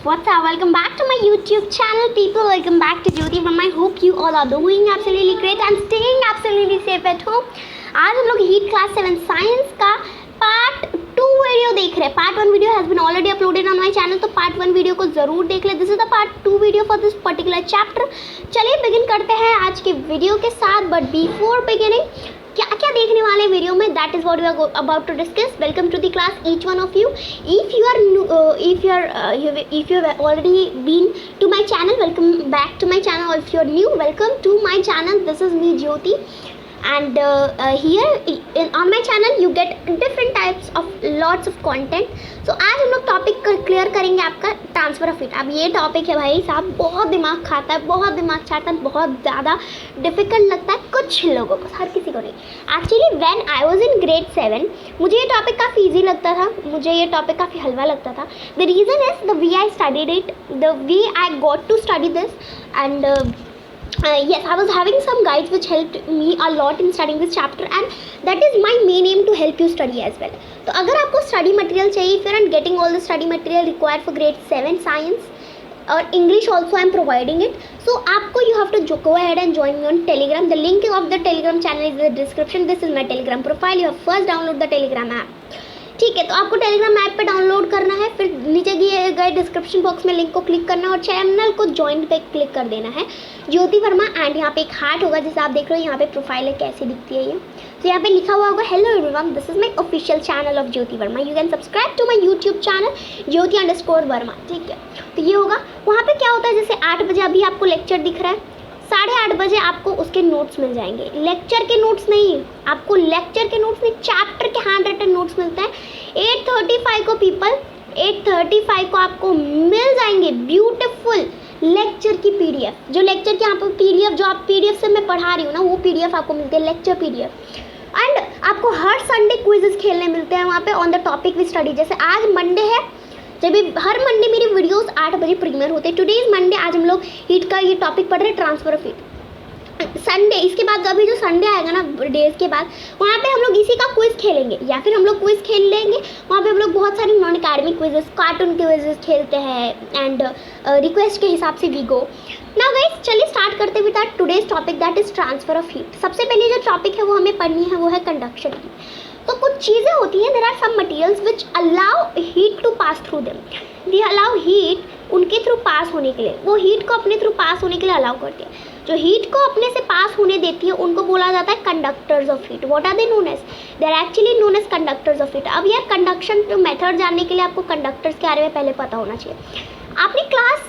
what's up? Welcome back to my YouTube channel, people. Welcome back to Jyoti Verma. I hope you all are doing absolutely great and staying absolutely safe at home. आज हम लोग heat class 7 science का part 2 video देख रहे हैं. Part 1 video has been already uploaded on my channel, तो part 1 video को ज़रूर देख ले. This is the part 2 video for this particular chapter. चलिए बिगिन करते हैं आज के वीडियो के साथ. बट बिफोर बिगिनिंग, क्या क्या देखने वाले वीडियो में, that is what we are about to discuss. Welcome to the class each one of you. If you have already been to my channel, welcome back to my channel. Or if you are new, welcome to my channel. This is me, Jyoti, and here on my channel you get different types of lots of content. So आज हम लोग topic clear करेंगे आपका transfer of heat. अब ये topic है भाई साहब, बहुत दिमाग खाता है, बहुत दिमाग चाहता है, बहुत ज़्यादा डिफ़िकल्ट लगता है कुछ लोगों को, हर किसी को नहीं. Actually when I was in grade 7 मुझे ये टॉपिक काफ़ी ईजी लगता था, मुझे ये टॉपिक काफ़ी हलवा लगता था. The reason is the way I studied it, the way I got to study this, and yes, I was having some guides which helped me a lot in studying this chapter, and that is my main aim to help you study as well. तो अगर आपको study material चाहिए, if you aren't getting all the study material required for grade 7 science और English also I am providing it, so आपको you have to go ahead and join me on Telegram. The link of the Telegram channel is in the description. This is my Telegram profile. You have first download the Telegram app. ठीक है, तो आपको Telegram app पे download करना है, फिर नीचे दिए गए डिस्क्रिप्शन बॉक्स में लिंक को क्लिक करना है और चैनल को ज्वाइन पे क्लिक कर देना है, ज्योति वर्मा. एंड यहाँ पे एक हार्ट होगा जैसे आप देख रहे हो, यहाँ पे प्रोफाइल है, कैसी दिखती है ये. तो यहाँ पे लिखा हुआ होगा hello everyone, this is my official channel of Jyoti Verma. You can subscribe to my YouTube channel ज्योति_वर्मा. ठीक है, तो ये होगा. वहाँ पे क्या होता है, जैसे 8 बजे अभी आपको लेक्चर दिख रहा है, 8:30 बजे आपको उसके नोट्स मिल जाएंगे. लेक्चर के नोट्स नहीं, आपको लेक्चर के नोट्स नहीं, चैप्टर के हैंड रिटन नोट्स मिलते हैं. 8:35 को पीपल, 8:35 को आपको मिल जाएंगे ब्यूटीफुल लेक्चर की पीडीएफ. जो लेक्चर की यहाँ पर पीडीएफ, जो आप पीडीएफ से मैं पढ़ा रही हूँ ना, वो पीडीएफ आपको मिलती है, लेक्चर पीडीएफ. एंड आपको हर संडे क्विजेस खेलने मिलते हैं वहाँ पे on the topic we study. जैसे आज मंडे है, जब हर मंडे मेरी वीडियोस 8 बजे प्रीमियर होते हैं. टुडे इज मंडे, आज हम लोग हीट का ये टॉपिक पढ़ रहे हैं, ट्रांसफर ऑफ हीट. संडे, इसके बाद अभी जो संडे आएगा ना डेज के बाद, वहाँ पे हम लोग इसी का क्विज खेलेंगे, या फिर हम लोग क्विज खेल लेंगे. वहाँ पे हम लोग बहुत सारी non academic quizzes, cartoon quizzes खेलते हैं एंड रिक्वेस्ट के हिसाब से वी गो. नाउ गाइस, चलिए स्टार्ट करते with our today's topic, that is transfer of heat. सबसे पहले जो टॉपिक है वो हमें पढ़नी है, वो है कंडक्शन की. तो कुछ चीज़ें होती हैं, there are some materials which allow heat to pass through them. They allow heat उनके थ्रू पास होने के लिए, वो हीट को अपने थ्रू पास होने के लिए अलाउ करती है. जो हीट को अपने से पास होने देती है उनको बोला जाता है conductors of heat. What are they known as? They are actually known as conductors of heat. अब यार कंडक्शन जो मेथड जानने के लिए आपको कंडक्टर्स के बारे में पहले पता होना चाहिए. आपने क्लास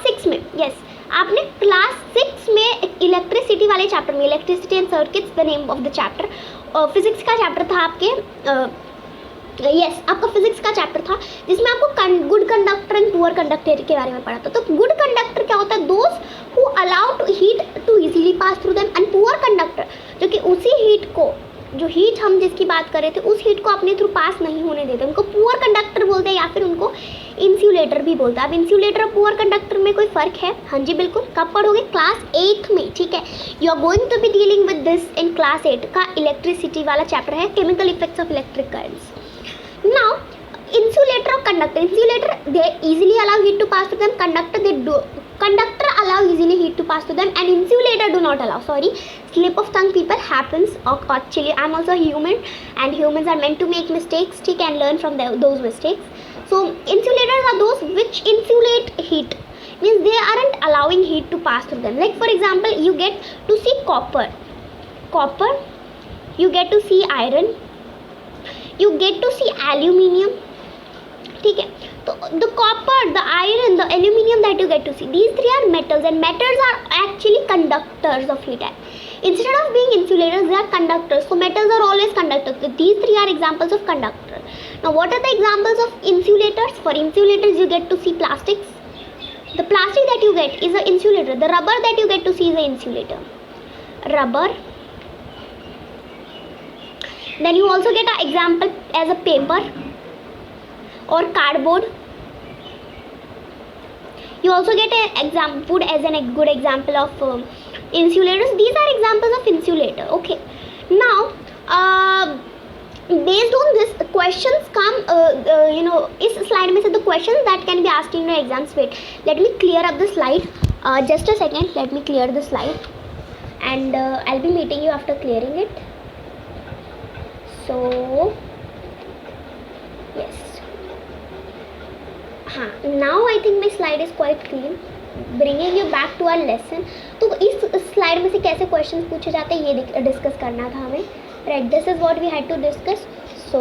6 में, यस, आपने क्लास 6 में इलेक्ट्रिसिटी वाले चैप्टर में, electricity and circuits the name of the chapter, physics का चैप्टर था आपके, यस, आपका फिजिक्स का चैप्टर था जिसमें आपको good conductor and poor conductor के बारे में पढ़ा था. तो गुड कंडक्टर क्या होता है? Those who allow to heat to easily pass through them. And poor conductor जो कि उसी हीट को, जो हीट हम जिसकी बात कर रहे थे, उस हीट को अपने थ्रू पास नहीं होने देते, उनको पुअर कंडक्टर बोलते हैं, या फिर उनको इंसुलेटर भी बोलते हैं. अब इंसुलेटर और पुअर कंडक्टर में कोई फ़र्क है? हाँ जी बिल्कुल. कब पढ़ोगे? क्लास 8 में. ठीक है, you are going to be dealing with this in class 8 का इलेक्ट्रिसिटी वाला चैप्टर है, chemical effects of electric currents. Now, insulator or conductor. Insulator, they easily allow heat to pass to them. Conductor allow easily heat to pass to them, and insulator do not allow. Sorry, slip of tongue people happens. Actually, I'm also human, and humans are meant to make mistakes, ठीक, and learn from those mistakes. So, insulators are those which insulate heat. Means they aren't allowing heat to pass through them. Like for example, you get to see copper. You get to see iron. You get to see aluminium. ठीक है, तो the copper, the iron, the aluminium that you get to see, these three are metals, and metals are actually conductors of heat. Instead of being insulators, they are conductors. So metals are always conductors. So these three are examples of conductor. Now what are the examples of insulators? For insulators you get to see plastics. The plastic that you get is an insulator. The rubber that you get to see is an insulator. Rubber. Then you also get an example as a paper or cardboard. You also get an wood as a good example of insulators. These are examples of insulator. Okay. Now based on this questions come इस slide में से the questions that can be asked in your exams. Wait, let me clear up the slide. Just a second, let me clear the slide, and I'll be meeting you after clearing it. So yes, हाँ, now I think my slide is quite clean. Bringing you back to our lesson. तो इस slide में से कैसे question पूछे जाते हैं ये डिस्कस करना था हमें. Right, this is what we had to discuss. So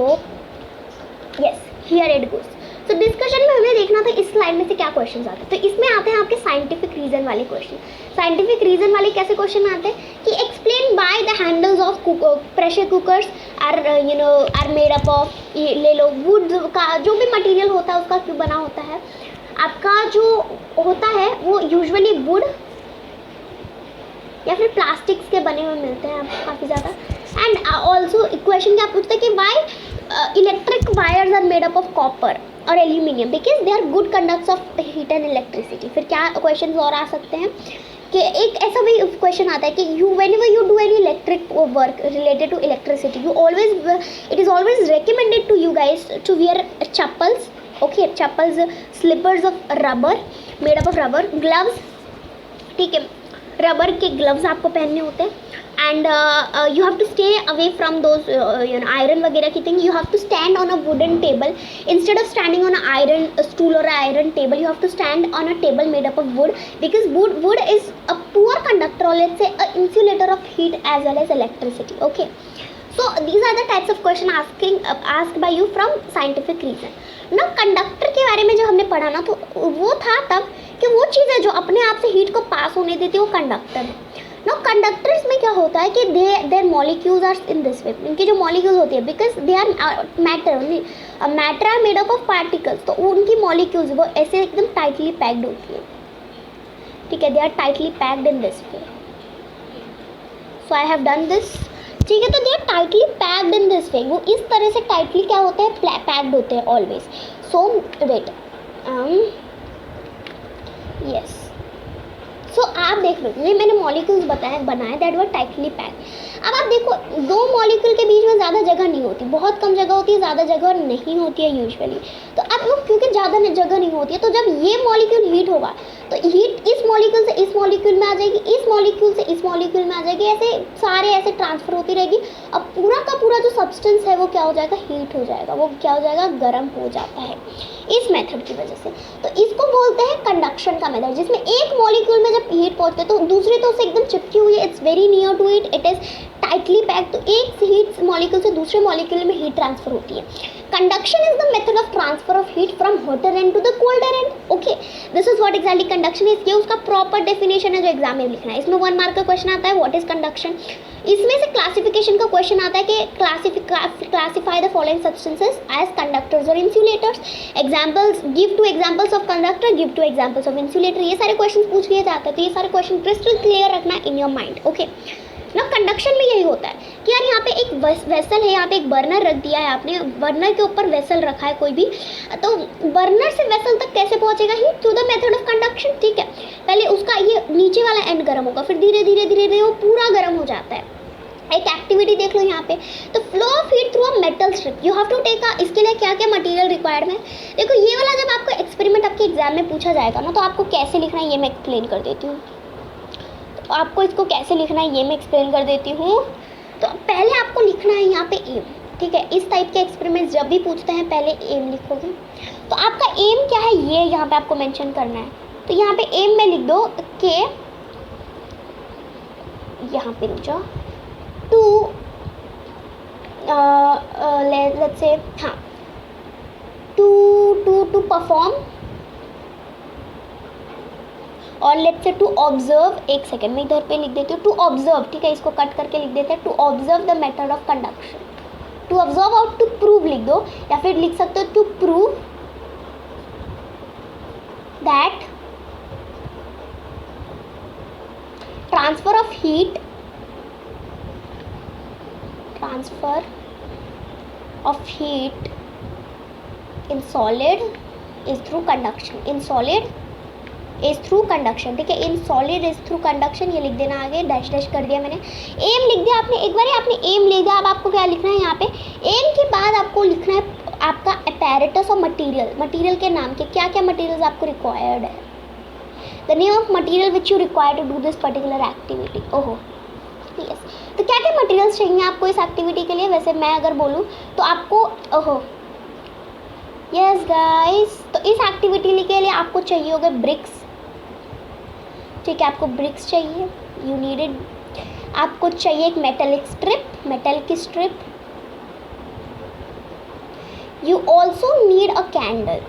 yes, here it goes. तो डिस्कशन में हमें देखना था इस स्लाइड में से क्या क्वेश्चन आते हैं. तो इसमें आते हैं आपके साइंटिफिक रीजन वाले क्वेश्चन. साइंटिफिक रीजन वाले कैसे क्वेश्चन आते हैं कि explain why the handles of pressure cookers are made up of, ले लो वुड का जो भी मटेरियल होता है उसका क्यों बना होता है. आपका जो होता है वो यूजुअली वुड या फिर प्लास्टिक्स के बने हुए मिलते हैं आपको काफ़ी ज़्यादा. एंड ऑल्सो क्वेश्चन क्या पूछते हैं कि why electric wires are made up of copper और aluminium, because they are good conductors of heat and electricity. फिर क्या क्वेश्चन और आ सकते हैं कि एक ऐसा भी क्वेश्चन आता है कि whenever you do any electric work related to electricity, it is always recommended to you guys to wear chappals. Okay, chappals, slippers of rubber, made up of rubber, gloves. ठीक है, रबर के gloves आपको पहनने होते हैं. And you have to stay away from those iron वगैरह की thing. You have to stand on a wooden table instead of standing on a iron stool और iron table. You have to stand on a table made up of wood, because wood is a poor conductor और let's say a insulator of heat as well as electricity. Okay, so these are the types of question asked by you from scientific reason. ना conductor के बारे में जो हमने पढ़ा ना, तो वो था तब कि वो चीज़ है जो अपने आप से हीट को पास होने देती है, वो कंडक्टर है ना. कंडक्टर्स में क्या होता है कि their molecules are in this way. इनकी जो मॉलिक्यूल्स होती है, because they are matter only, matter are made up of particles, तो उनकी मॉलिक्यूल्स वो ऐसे एकदम टाइटली पैक्ड होती है. ठीक है, they are tightly packed in this way. So I have done this. ठीक है, तो they are tightly packed in this way. वो इस तरह से टाइटली क्या होते हैं, पैक्ड होते हैं ऑलवेज. सो वेट, यस, सो आप देख लो, ये मैंने मॉलिक्यूल्स बनाए दैट वर टाइटली पैक्ड. अब आप देखो, दो मॉलिक्यूल के बीच में ज़्यादा जगह नहीं होती, बहुत कम जगह होती है, ज़्यादा जगह नहीं होती है यूजुअली. तो अब लोग क्योंकि ज़्यादा जगह नहीं होती है, तो जब ये मॉलिक्यूल हीट होगा तो हीट इस मॉलिक्यूल से इस मॉलिक्यूल में आ जाएगी, इस मॉलिक्यूल से इस मॉलिक्यूल में आ जाएगी, ऐसे सारे ऐसे ट्रांसफ़र होती रहेगी. अब पूरा का पूरा जो सब्सटेंस है वो क्या हो जाएगा, हीट हो जाएगा, वो क्या हो जाएगा, गर्म हो जाता है इस मेथड की वजह से. तो इसको बोलते हैं कंडक्शन का मेथड, जिसमें एक मॉलिक्यूल में जब हीट पहुंचते है तो दूसरे तो उससे एकदम चिपकी हुई है, it's very near to it, it is tightly packed. तो एक हीट मॉलिक्यूल से दूसरे मॉलिक्यूल में हीट ट्रांसफर होती है. Conduction is the method of transfer of heat from hotter end to the colder end. Okay, this is what exactly conduction is. ये उसका proper definition है जो एग्जाम में लिखना है. इसमें 1 मार्क का क्वेश्चन आता है, व्हाट इज कंडक्शन. इसमें से क्लासिफिकेशन का क्वेश्चन आता है कि classify the following substances as conductors और insulators. Examples, give 2 examples of conductor, give 2 examples of insulator. ये सारे क्वेश्चन पूछ लिए जाते हैं, तो ये सारे क्वेश्चन क्रिस्टल क्लियर रखना इन योर माइंड. ओके ना, कंडक्शन में यही होता है कि यार यहाँ पे एक वेसल है, यहाँ पे एक बर्नर रख दिया है आपने, बर्नर के ऊपर वेसल रखा है कोई भी, तो बर्नर से वेसल तक कैसे पहुँचेगा heat, through the method of conduction. ठीक है, पहले उसका ये नीचे वाला एंड गर्म होगा, फिर धीरे धीरे धीरे धीरे वो पूरा गर्म हो जाता है. एक एक्टिविटी देख लो यहाँ पे, तो flow of heat through a metal strip. You have to take इसके लिए क्या क्या मटेरियल रिक्वायर्ड है. देखो, ये वाला जब आपको एक्सपेरिमेंट आपके एग्जाम में पूछा जाएगा ना, तो आपको कैसे लिखना है ये मैं एक्सप्लेन कर देती हूँ. तो आपको इसको कैसे लिखना है ये मैं एक्सप्लेन कर देती हूँ. तो पहले आपको लिखना है यहाँ पे एम. ठीक है, इस टाइप के एक्सपेरिमेंट जब भी पूछते हैं पहले एम लिखोगे. तो आपका एम क्या है ये यहाँ पे आपको मेंशन करना है. तो यहाँ पे एम में लिख दो के, यहाँ पे रुक जाओ, टू लेट्स से, हाँ, टू परफॉर्म और लेट्स से टू ऑब्जर्व. एक सेकेंड में इधर पे लिख देती हूँ, टू ऑब्जर्व. ठीक है, इसको कट करके लिख देते हैं, to observe the method of conduction. To observe और टू प्रूव लिख दो, या फिर लिख सकते हो to prove that transfer of heat in solid is through conduction. In solid is through conduction, ठीक है। In solid is through conduction, ये लिख देना आगे, डैश डैश कर दिया मैंने। एम लिख दिया आपने, एक बार आपने एम ले दिया, अब आपको क्या लिखना है यहाँ पे, एम के बाद आपको लिखना है आपका अपैरेटस और मटेरियल, मटेरियल के नाम के क्या क्या मटेरियल्स आपको रिक्वायर्ड है, the name of material which you require to do this particular activity. ओहो यस, तो क्या क्या मटेरियल्स चाहिए आपको इस एक्टिविटी के लिए। वैसे मैं अगर बोलूँ तो आपको, ओहो यस गाइस, तो इस एक्टिविटी के लिए आपको चाहिए होगा ब्रिक्स, ठीक है, आपको ब्रिक्स चाहिए, यू नीडेड। आपको चाहिए एक मेटेलिक स्ट्रिप, मेटल की strip. You also need a candle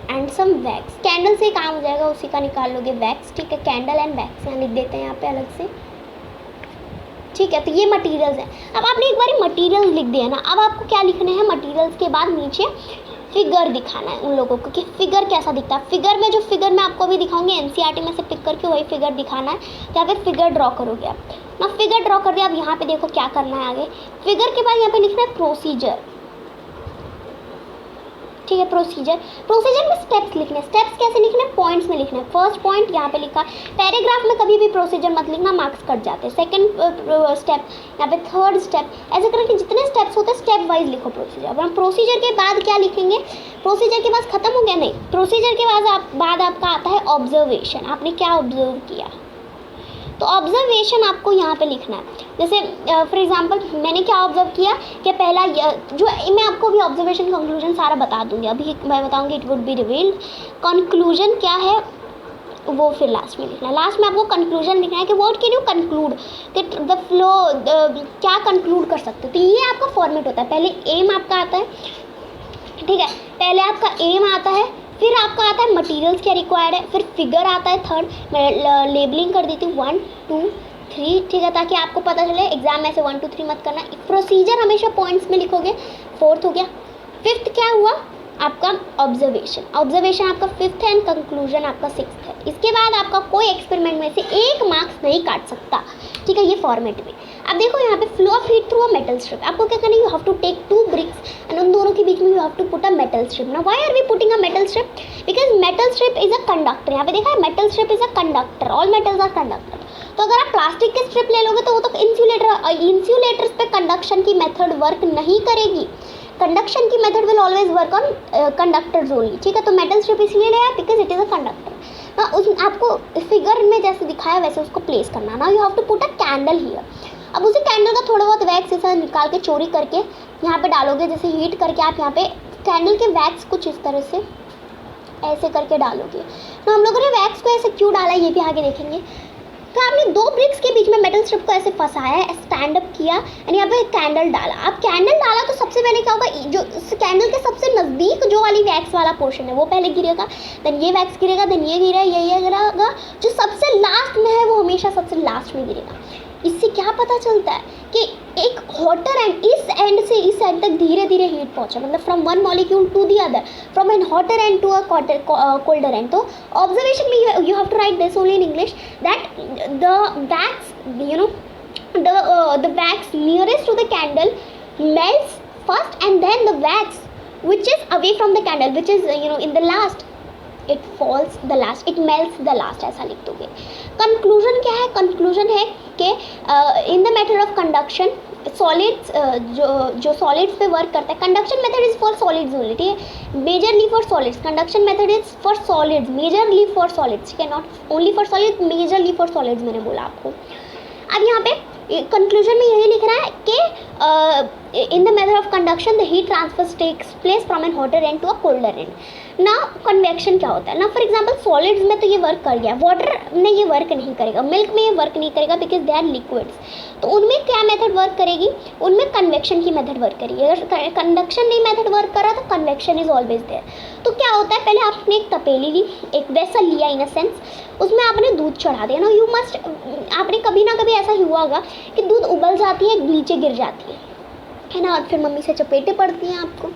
and some wax, candle से काम हो जाएगा, उसी का निकाल लोगे वैक्स, ठीक है। कैंडल एंड वैक्स यहाँ लिख देते हैं यहाँ पे अलग से, ठीक है। तो ये मटेरियल्स हैं। अब आपने एक बार मटेरियल्स लिख दिया ना, अब आपको क्या लिखना है, मटेरियल्स के बाद नीचे फिगर दिखाना है उन लोगों को कि फिगर कैसा दिखता है। फिगर में जो फिगर मैं आपको अभी दिखाऊंगी एनसीईआरटी में से पिक करके वही फिगर दिखाना है। यहाँ पे फिगर ड्रॉ करोगे आप ना, फिगर ड्रॉ कर दिया। अब यहाँ पे देखो क्या करना है आगे, फिगर के बाद यहाँ पे लिखना है प्रोसीजर, ठीक है। प्रोसीजर, प्रोसीजर में स्टेप्स लिखने हैं। स्टेप्स कैसे लिखने हैं, पॉइंट्स में लिखना है। फर्स्ट पॉइंट यहाँ पे लिखा, पैराग्राफ में कभी भी प्रोसीजर मत लिखना, मार्क्स कट जाते हैं। सेकंड स्टेप, यहाँ पे थर्ड स्टेप, ऐसे करके जितने स्टेप्स होते हैं स्टेप वाइज लिखो प्रोसीजर। अब हम प्रोसीजर के बाद क्या लिखेंगे, प्रोसीजर के बाद खत्म हो गया, नहीं, प्रोसीजर के बाद आपका आता है ऑब्जर्वेशन, आपने क्या ऑब्जर्व किया। तो ऑब्जर्वेशन आपको यहाँ पे लिखना है। जैसे फॉर एग्जांपल मैंने क्या ऑब्जर्व किया कि पहला जो मैं आपको भी ऑब्जर्वेशन कंक्लूजन सारा बता दूंगी, अभी मैं बताऊंगी, it would be revealed. Conclusion क्या है वो फिर लास्ट में लिखना है। लास्ट में आपको कंक्लूजन लिखना है कि व्हाट कैन यू कंक्लूड, कि द फ्लो क्या कंक्लूड कर सकते हो। तो ये आपका फॉर्मेट होता है। पहले एम आपका आता है, ठीक है, पहले आपका एम आता है, फिर आपका आता है मटेरियल्स क्या रिक्वायर्ड है, फिर फिगर आता है थर्ड। मैं लेबलिंग कर देती हूँ 1 2 3, ठीक है, ताकि आपको पता चले एग्जाम में से 1 2 3 मत करना। प्रोसीजर हमेशा पॉइंट्स में लिखोगे। फोर्थ हो गया। फिफ्थ क्या हुआ आपका ऑब्जर्वेशन, ऑब्जर्वेशन आपका फिफ्थ है एंड कंक्लूजन आपका सिक्स्थ है। इसके बाद आपका कोई एक्सपेरिमेंट में से एक मार्क्स नहीं काट सकता, ठीक है, ये फॉर्मेट में। अब देखो यहाँ पे flow of heat through a metal strip, आपको क्या करना है, you have to take 2 bricks and उन दोनों के बीच में you have to put a metal strip. ना why are we putting a metal strip, because metal strip is a conductor. यहाँ पे देखा है metal strip is a conductor, all metals are conductor. तो अगर आप प्लास्टिक के स्ट्रिप ले लोगे तो वो तो इंसुलेटर्स पे कंडक्शन की मेथड वर्क नहीं करेगी। कंडक्शन की method will always work on conductors only, ठीक है। तो मेटल स्ट्रिप इसलिए लिया because it is a conductor. उस आपको फिगर में जैसे दिखाया वैसे उसको प्लेस करना। Now you have to put a candle here. अब उसी कैंडल का थोड़ा बहुत वैक्स ऐसा निकाल के चोरी करके यहाँ पे डालोगे, जैसे हीट करके आप यहाँ पे कैंडल के वैक्स कुछ इस तरह से ऐसे करके डालोगे। तो हम लोगों ने वैक्स को ऐसे क्यों डाला ये भी आगे देखेंगे। तो आपने 2 ब्रिक्स के बीच में मेटल स्ट्रिप को ऐसे फंसाया, स्टैंड अप किया एंड यहाँ पे कैंडल डाला। अब कैंडल डाला तो सबसे पहले क्या होगा, जो कैंडल के सबसे नज़दीक जो वाली वैक्स वाला पोर्शन है वो पहले गिरेगा, देन ये वैक्स गिरेगा, देन ये गिरा, ये गिरेगा। जो सबसे लास्ट में है वो हमेशा सबसे लास्ट में गिरेगा। इससे क्या पता चलता है कि एक हॉटर एंड इस एंड से इस एंड तक धीरे धीरे हीट पहुंचा, मतलब from one molecule to the other, from an hotter end to a colder end. तो ऑब्जर्वेशन में you have to write this only in English that the wax, you know, the wax nearest to the candle melts first and then the wax which is away from the candle, which is in the last, it falls the last, it melts the last, ऐसा लिख दोगे। Conclusion क्या है, conclusion है कि in the method of conduction solids, जो solids पे work करता है, conduction method is for solids only, ठीक है, majorly for solids. Conduction method is for solids, majorly for solids, ठीक है, not only for solids, majorly for solids मैंने बोला आपको। अब यहाँ पे कंक्लूजन में यही लिख रहा है कि in the method of conduction the heat transfer takes place from an hotter end to a colder end. ना कन्वेक्शन क्या होता है ना, फॉर एग्जांपल सॉलिड्स में तो ये वर्क कर गया, वाटर में ये वर्क नहीं करेगा, मिल्क में ये वर्क नहीं करेगा बिकॉज दे आर लिक्विड्स। तो उनमें क्या मेथड वर्क करेगी, उनमें कन्वेक्शन की मेथड वर्क करेगी। अगर कंडक्शन नहीं मेथड वर्क कर रहा तो कन्वेक्शन इज ऑलवेज देयर। तो क्या होता है, पहले आपने एक तपेली ली, एक वेसल लिया इन अ सेंस, उसमें आपने दूध चढ़ा दिया ना, यू मस्ट, आपने कभी ना कभी ऐसा ही हुआ होगा कि दूध उबल जाती है, नीचे गिर जाती है ना, और फिर मम्मी से चपेटे पड़ती हैं आपको।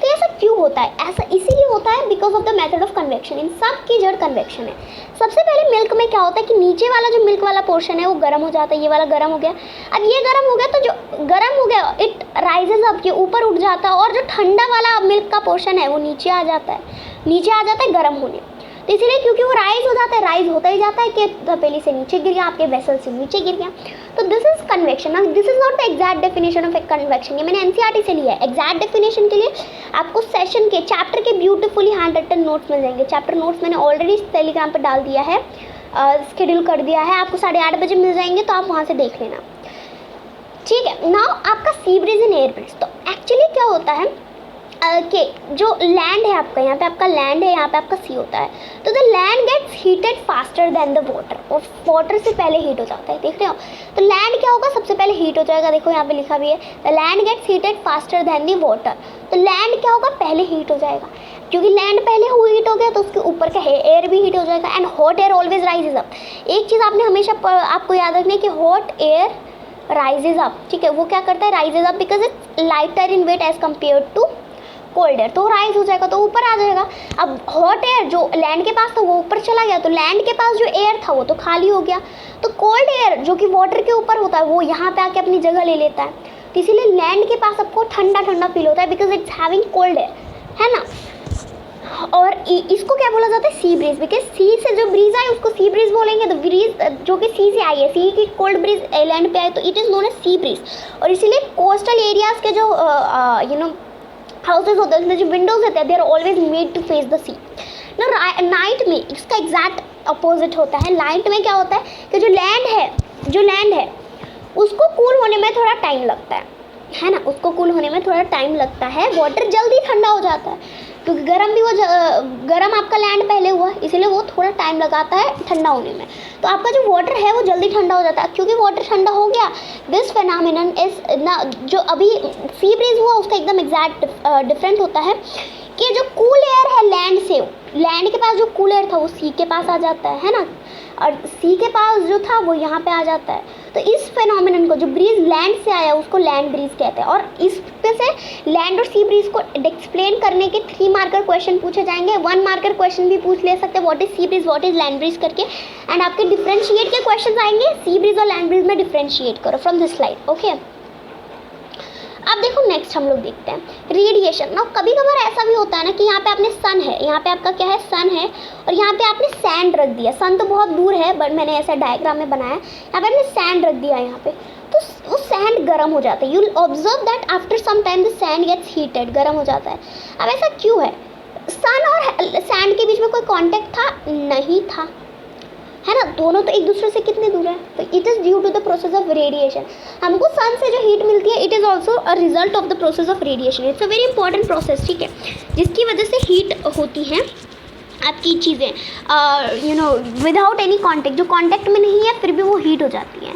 तो ऐसा क्यों होता है, ऐसा इसीलिए होता है because of the method of convection. इन सब की जड़ कन्वेक्शन है। सबसे पहले मिल्क में क्या होता है कि नीचे वाला जो मिल्क वाला पोर्शन है वो गर्म हो जाता है, ये वाला गर्म हो गया। अब ये गर्म हो गया तो जो गर्म हो गया इट राइजेज अप, ये ऊपर उठ जाता है, और जो ठंडा वाला मिल्क का पोर्शन है वो नीचे आ जाता है, नीचे आ जाता है गर्म होने। तो इसीलिए क्योंकि वो राइज हो जाता है, राइज होता ही जाता है कि तपेली से नीचे गिर गया, आपके वेसल से नीचे गिर गया। तो this is convection. Now this is not the exact definition of A convection, ये मैंने एनसीईआरटी से लिया है। एग्जैक्ट डेफिनेशन के लिए आपको सेशन के चैप्टर के ब्यूटीफुली हैंड रिटन नोट्स मिल जाएंगे। चैप्टर नोट्स मैंने ऑलरेडी टेलीग्राम पर डाल दिया है, शेड्यूल कर दिया है, आपको 8:30 बजे मिल जाएंगे, तो आप वहाँ से देख लेना, ठीक है। नाउ आपका sea breeze in air breeze, तो एक्चुअली क्या होता है कि जो लैंड है आपका, यहाँ पे आपका लैंड है, यहाँ पे आपका सी होता है, तो the land gets heated faster than the water, और वाटर से पहले हीट हो जाता है, देख रहे हो। तो लैंड क्या होगा, सबसे पहले हीट हो जाएगा, देखो यहाँ पे लिखा भी है the land gets heated faster than the water. तो लैंड क्या होगा, पहले हीट हो जाएगा, क्योंकि लैंड पहले हीट हो गया तो उसके ऊपर का एयर भी हीट हो जाएगा। And hot air always rises up. एक चीज़ आपने हमेशा आपको याद रखनी है कि हॉट एयर राइजेज अप, ठीक है। वो क्या करता है, rises up because it's lighter in weight as compare to cold air, तो राइज हो जाएगा, तो ऊपर आ जाएगा। अब हॉट एयर जो लैंड के पास था वो ऊपर चला गया, तो लैंड के पास जो एयर था वो तो खाली हो गया। तो कोल्ड एयर जो कि वाटर के ऊपर होता है वो यहाँ पे आके अपनी जगह ले लेता है, तो इसीलिए लैंड के पास आपको ठंडा ठंडा फील होता है because it's having cold air, है ना। और इसको क्या बोला जाता है, सी ब्रीज, बिकॉज सी से जो ब्रीज आई उसको सी ब्रीज बोलेंगे। तो ब्रीज जो कि सी से आई है, सी की कोल्ड ब्रीज लैंड पे आई, तो it is known as sea breeze. और इसीलिए कोस्टल एरियाज के जो हाउसेज होते हैं, उसमें जो विंडोज होते हैं, they are always made to face the sea. Night में इसका एग्जैक्ट अपोजिट होता है। नाइट में क्या होता है कि जो लैंड है उसको कूल होने में थोड़ा टाइम लगता है ना, उसको कूल होने में थोड़ा टाइम लगता है। वाटर जल्दी ठंडा हो जाता है, क्योंकि गर्म आपका लैंड पहले हुआ, इसीलिए वो थोड़ा टाइम लगाता है ठंडा होने में। तो आपका जो वाटर है वो जल्दी ठंडा हो जाता है, क्योंकि वाटर ठंडा हो गया। दिस फेनोमेनन इज ना, जो अभी सी ब्रीज हुआ उसका एकदम एग्जैक्ट डिफरेंट होता है कि जो कूल एयर है लैंड के पास जो कूल एयर था वो सी के पास आ जाता है ना, और सी के पास जो था वो यहाँ पे आ जाता है। तो इस फेनोमेनन को, जो ब्रीज लैंड से आया उसको लैंड ब्रीज कहते हैं। और इस पे से लैंड और सी ब्रीज को एक्सप्लेन करने के 3 मार्कर क्वेश्चन पूछे जाएंगे। 1 मार्कर क्वेश्चन भी पूछ ले सकते हैं, what is sea breeze, what is land breeze करके। एंड आपके डिफरेंशिएट के क्वेश्चन आएंगे, सी ब्रीज और लैंड ब्रीज में डिफरेंशिएट करो फ्रॉम दिस स्लाइड, ओके। अब देखो नेक्स्ट हम लोग देखते हैं रेडिएशन। ना कभी कभार ऐसा भी होता है ना कि यहाँ पे आपने सन है, यहाँ पे आपका क्या है, सन है, और यहाँ पे आपने सैंड रख दिया। सन तो बहुत दूर है बट मैंने ऐसा डायग्राम में बनाया, यहाँ पे आपने सैंड रख दिया यहाँ पे, तो वो सैंड गर्म हो जाता है। You will observe that after some time the sand gets heated, गर्म हो जाता है। अब ऐसा क्यों है, सन और सैंड के बीच में कोई कॉन्टेक्ट था, नहीं था, है ना, दोनों तो एक दूसरे से कितने दूर है। तो it is due to the process of radiation. हमको सन से जो हीट मिलती है it is also a result of the process of radiation. It's a very important process, ठीक है, जिसकी वजह से हीट होती है आपकी चीज़ें, विदाउट एनी कॉन्टेक्ट, जो कॉन्टेक्ट में नहीं है फिर भी वो हीट हो जाती है।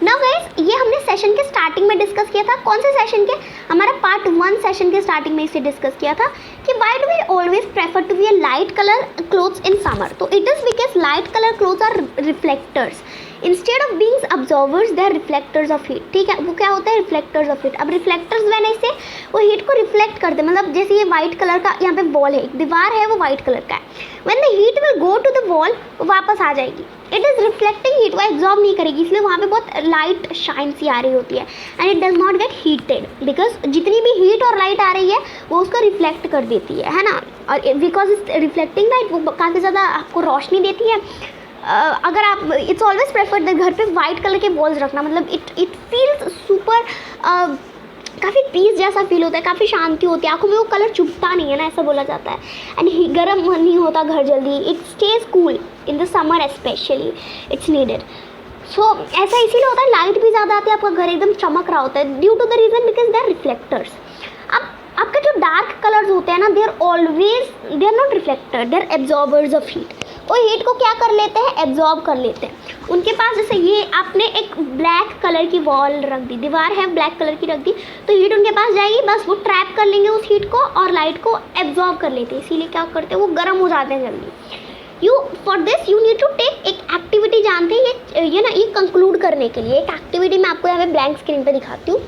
नाउ गाइस, ये हमने सेशन के स्टार्टिंग में डिस्कस किया था। कौन से सेशन के, हमारा पार्ट 1 सेशन के स्टार्टिंग में इसे डिस्कस किया था कि why do we always prefer to wear light colour clothes in summer. तो it is because light colour clothes are reflectors instead of being observers, they are reflectors of heat, ठीक है। वो क्या होता है, रिफ्लेक्टर्स ऑफ हीट। अब reflectors मैंने इसे वो हीट को रिफ्लेक्ट करते, मतलब जैसे ये वाइट कलर का यहाँ पे वॉल है, एक दीवार है, वो वाइट कलर का है। When the heat will go to the wall, वो वापस आ जाएगी। इट इज़ रिफ्लेक्टिंग हीट, वो एब्जॉर्ब नहीं करेगी, इसलिए वहाँ पे बहुत लाइट शाइन सी आ रही होती है। And it does not gate heated because जितनी भी हीट और लाइट आ रही है वो उसको रिफ्लेक्ट कर देती है ना। और बिकॉज इट्स रिफ्लेक्टिंग लाइट, वो काफ़ी ज़्यादा आपको रोशनी देती है। अगर आप, इट्स ऑलवेज प्रेफर्ड घर पे वाइट कलर के वॉल्स रखना, मतलब इट फील्स सुपर, काफ़ी पीस जैसा फील होता है, काफ़ी शांति होती है, आंखों में वो कलर चुभता नहीं है ना, ऐसा बोला जाता है। एंड गर्म नहीं होता घर जल्दी, it stays cool in the summer specially, it's needed. So ऐसा इसीलिए होता है, लाइट भी ज़्यादा आती है, आपका घर एकदम चमक रहा होता है, due to the reason because they are reflectors. अब आपके जो डार्क कलर्स होते हैं ना, they are not reflector, they are absorbers of heat. वो हीट को क्या कर लेते हैं, एब्जॉर्ब कर लेते हैं। उनके पास जैसे ये आपने एक ब्लैक कलर की वॉल रख दी, दीवार है ब्लैक कलर की रख दी, तो हीट उनके पास जाएगी, बस वो ट्रैप कर लेंगे उस हीट को और लाइट को एब्जॉर्ब कर लेते हैं। इसीलिए क्या करते हैं, वो गर्म हो जाते हैं जल्दी। For this you need to take एक एक्टिविटी, जानते हैं ये ना, ये कंक्लूड करने के लिए एक एक्टिविटी मैं आपको यहाँ पे ब्लैंक स्क्रीन पे दिखाती हूँ।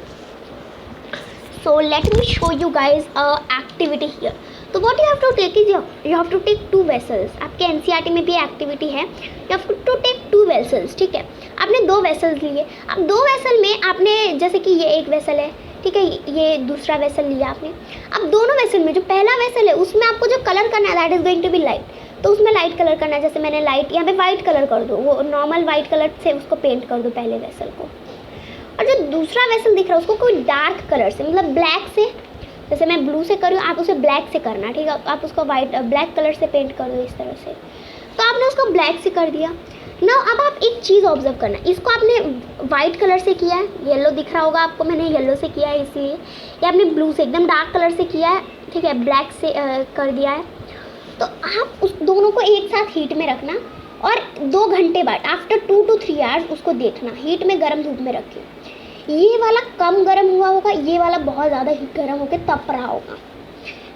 So let me show you guys a activity here. तो what you have to take is you have to take 2 vessels. आपके एनसीईआरटी में भी एक्टिविटी है, you have to take 2 vessels, ठीक है। आपने 2 वेसल्स लिए। अब 2 वेसल में आपने, जैसे कि ये एक वेसल है, ठीक है, ये दूसरा वेसल लिया आपने। अब दोनों वेसल में जो पहला वेसल है उसमें आपको जो कलर करना है that is going to be light, तो उसमें लाइट कलर करना है। जैसे मैंने लाइट यहाँ पे वाइट कलर कर दो, वो नॉर्मल वाइट कलर से उसको पेंट कर दो पहले वेसल को। और जो दूसरा वेसल दिख रहा है उसको कोई डार्क कलर से, मतलब ब्लैक से, जैसे मैं ब्लू से कर रही हूँ, आप उसे ब्लैक से करना, ठीक है। आप उसको वाइट ब्लैक कलर से पेंट कर दो इस तरह से। तो आपने उसको ब्लैक से कर दिया ना। अब आप एक चीज़ ऑब्जर्व करना, इसको आपने वाइट कलर से किया है, येलो दिख रहा होगा आपको, मैंने येलो से किया है इसलिए। या आपने ब्लू से एकदम डार्क कलर से किया है, ठीक है, ब्लैक से कर दिया है। तो आप उस दोनों को एक साथ हीट में रखना और 2 घंटे बाद आफ्टर 2 to 3 आवर्स उसको देखना, हीट में गर्म धूप में रखिए। ये वाला कम गर्म हुआ होगा, ये वाला बहुत ज़्यादा गर्म होकर तप रहा होगा।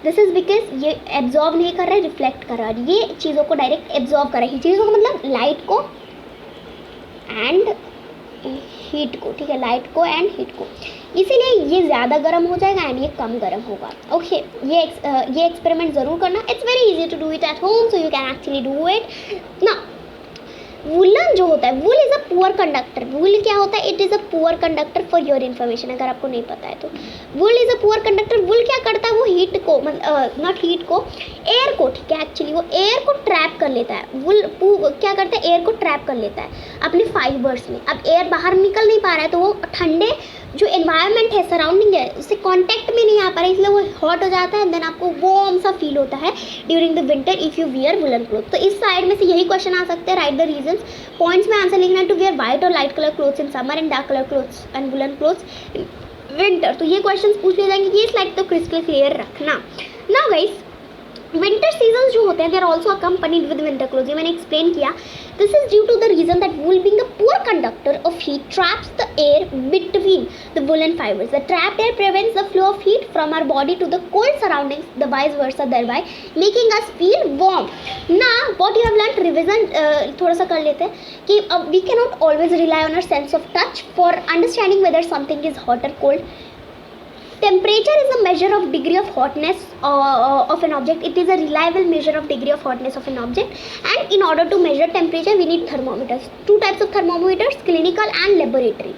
दिस इज़ बिकॉज ये एब्जॉर्ब नहीं कर रहा है, रिफ्लेक्ट कर रहा है, ये चीज़ों को डायरेक्ट एब्जॉर्ब कर रहा है। चीज़ों को मतलब लाइट को एंड हीट को, ठीक है, लाइट को एंड हीट को। इसीलिए ये ज़्यादा गर्म हो जाएगा एंड ये कम गर्म होगा। ओके, ये एक्सपेरिमेंट ज़रूर करना। It's very easy to do it at home, so you can actually do it ना। वुलन जो होता है, wool is a poor conductor. Wool क्या होता है? It is a poor conductor for your information, अगर आपको नहीं पता है तो। Wool is a poor conductor. Wool क्या करता है? वो हीट को, नॉट हीट को, एयर को, ठीक है, एक्चुअली वो एयर को ट्रैप कर लेता है। वुल क्या करता है? एयर को ट्रैप कर लेता है अपने फाइबर्स में। अब एयर बाहर निकल नहीं पा रहा है तो वो ठंडे जो एनवायरनमेंट है, सराउंडिंग है, उससे कांटेक्ट में नहीं आ पा रहा है, इसलिए वो हॉट हो जाता है। देन आपको वार्म सा फील होता है during the winter if you wear woollen cloth. तो इस साइड में से यही क्वेश्चन आ सकते हैं। राइट द रीजंस, पॉइंट्स में आंसर लिखना है। टू वियर वाइट और light colour clothes in summer and dark colour clothes and woollen clothes in winter. तो ये क्वेश्चन पूछ लिए जाएंगे। ये स्लाइड तो क्रिस्टल क्लियर रखना। नाउ गाइस, विंटर सीजन जो होते हैं they are also accompanied with winter clothes. ये मैंने एक्सप्लेन किया। This is due to the reason that wool being a poor conductor of heat traps the air between the woollen fibres. The trapped air prevents the flow of heat from our body to the cold surroundings, the vice versa, thereby making us feel warm. ना what you have learn, revision थोड़ा सा कर लेते हैं कि we can not always rely on our sense of touch for understanding whether something is hot और cold. Temperature is a measure of degree of hotness of an object. It is a reliable measure of degree of hotness of an object. And in order to measure temperature, we need thermometers. 2 types of thermometers, clinical and laboratory.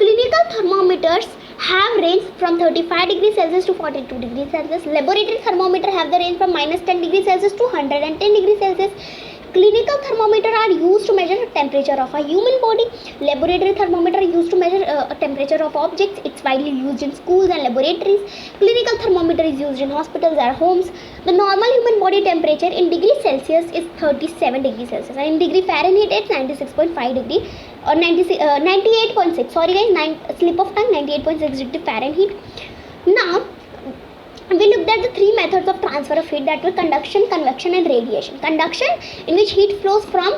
Clinical thermometers have range from 35 degrees Celsius to 42 degrees Celsius. Laboratory thermometer have the range from -10 degrees Celsius to 110 degrees Celsius. Clinical thermometer are used to measure temperature of a human body. Laboratory thermometer are used to measure temperature of objects. It's widely used in schools and laboratories. Clinical thermometer is used in hospitals or homes. The normal human body temperature in degree Celsius is 37 degrees Celsius, and in degree Fahrenheit it's 96.5 degree or 98.6. Sorry guys, slip of tongue, 98.6 degree Fahrenheit. Now we looked at the 3 methods of transfer of heat, that were conduction, convection and radiation. Conduction, in which heat flows from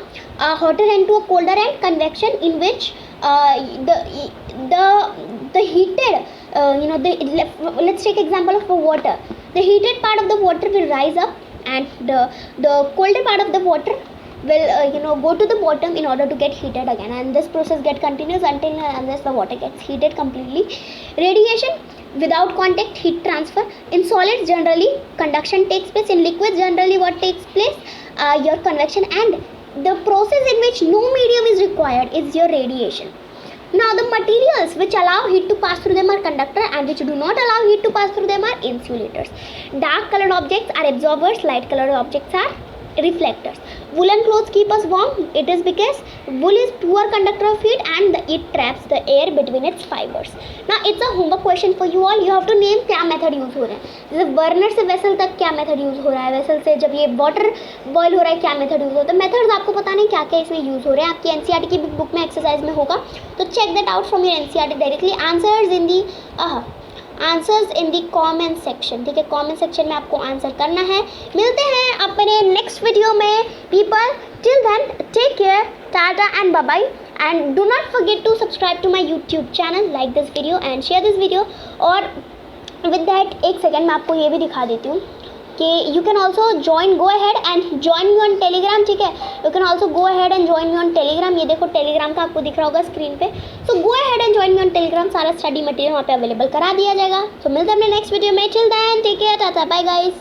a hotter end to a colder end. Convection, in which the heated let's take example of the water. The heated part of the water will rise up and the colder part of the water will go to the bottom in order to get heated again, and this process continues until unless the water gets heated completely. Radiation, without contact heat transfer. In solids generally conduction takes place. In liquids generally what takes place, your convection. And the process in which no medium is required is your radiation. Now the materials which allow heat to pass through them are conductor, and which do not allow heat to pass through them are insulators. Dark colored objects are absorbers, light colored objects are reflectors. Woolen clothes keep us warm. It is because wool is poor conductor of heat and it traps the air between its fibers. Now it's a homework question for you all. You have to name क्या method use हो रहे हैं. जैसे burner से vessel तक क्या method use हो रहा है, वेसल से जब ये वाटर बॉयल हो रहा है क्या मेथड यूज़ होता है. मेथड्स आपको पता नहीं क्या क्या इसमें यूज़ हो रहे हैं. आपकी एनसीईआरटी की बुक में एक्सरसाइज में होगा, तो check that out from your NCERT directly. Answers in the comment section. ठीक है, कॉमेंट सेक्शन में आपको आंसर करना है. मिलते हैं अपने नेक्स्ट वीडियो में. People, till then take care, tata and bye bye. And do not forget to subscribe to my YouTube channel, like this video and share this video. और with that एक second मैं आपको ये भी दिखा देती हूँ कि you can also join, go ahead and join me on Telegram. ठीक है, you can also go ahead and join me on Telegram. ये देखो टेलीग्राम का आपको दिख रहा होगा स्क्रीन पे. So go ahead and join me on Telegram. सारा स्टडी मटेरियल वहाँ पे अवेलेबल करा दिया जाएगा. तो मिलते हैं अपने नेक्स्ट वीडियो में. Till then take care, tata bye guys.